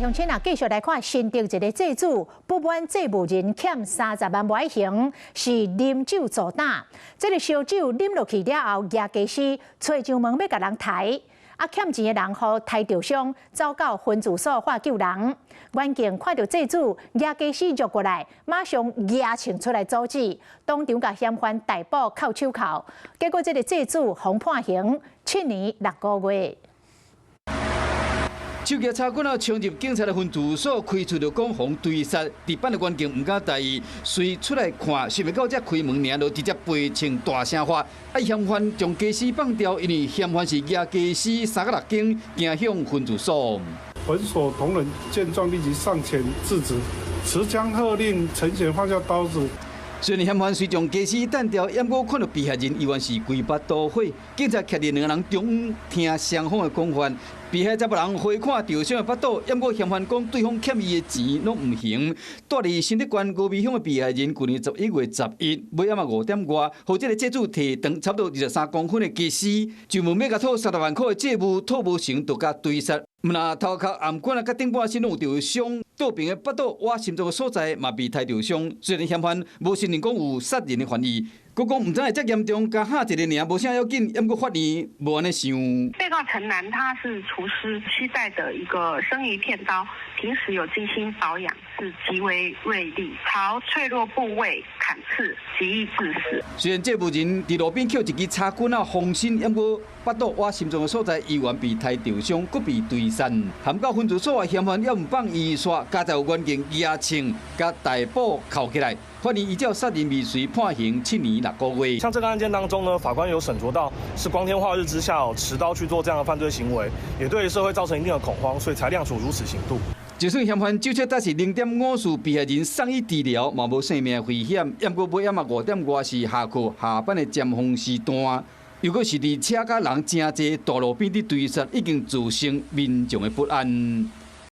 鄉親啊，繼續來看新竹一個祭主不滿祭務人欠30萬外刑，是啉酒作膽。這個燒酒啉落去了後，夜家師找上門要甲人抬，欠錢的人互抬着傷，走到分駐所化救人。員警看到祭主，夜家師入過來，馬上壓請出來阻止，當場甲嫌犯逮捕銬手銬。結果這個祭主被判刑7年6個月。手舉叉棍啊，衝入警察的分駐所，開出就講互對殺，值班的員警唔敢大意，隨出來看，想袂到才開門爾，就直接背稱大聲發，嫌犯將家師放掉，因為嫌犯是夜家師3個6更，行向分駐所。本所同仁見狀立即上前制止，持槍喝令陳顯放下刀子。雖然嫌犯雖將家師彈掉，也毋過看到被害人依然是規巴都毀。警察徛佇兩個人中央聽雙方的講法，被害者別人回看受傷的巴肚，也毋過嫌犯講對方欠伊的錢攏毋還。住佇新德縣高美鄉的被害人，去年11月11日晚暗5點外，互這個祭主提長差不多23公分的家師，就問要甲討30萬塊的債務，討無成就甲對殺。那頭殼、頷管啊，甲頂半身攏有着傷，倒邊的巴肚、挖心臟的所在嘛被抬着傷。雖然嫌犯無承認講有殺人的嫌疑，佫講唔知會遮嚴重，加嚇一個爾無啥要緊，也毋過法院無安尼想。被告陳男他是廚師，攜帶着一個生魚片刀，平時有精心保養，是極為銳利，朝脆弱部位砍刺，極易致死。雖然這部人佇路邊捡一支叉棍啊，防身，也毋過巴肚、挖心臟的所在依然被抬着傷，佫被對殺。含到分駐所的嫌犯也毋放伊煞，加在有員警壓稱，甲逮捕銬起來。法院依照殺人未遂判刑7年6個月。像這個案件當中呢，法官有審酌到是光天化日之下持刀去做這樣的犯罪行為，也對社會造成一定的恐慌，所以才量處如此刑度。就算嫌犯酒測達是0.54，被害人送醫治療嘛無生命危險，也毋過尾暗5點外是下課下班的尖峰時段，又閣是佇車甲人真濟，大路邊的對殺，已經造成民眾的不安。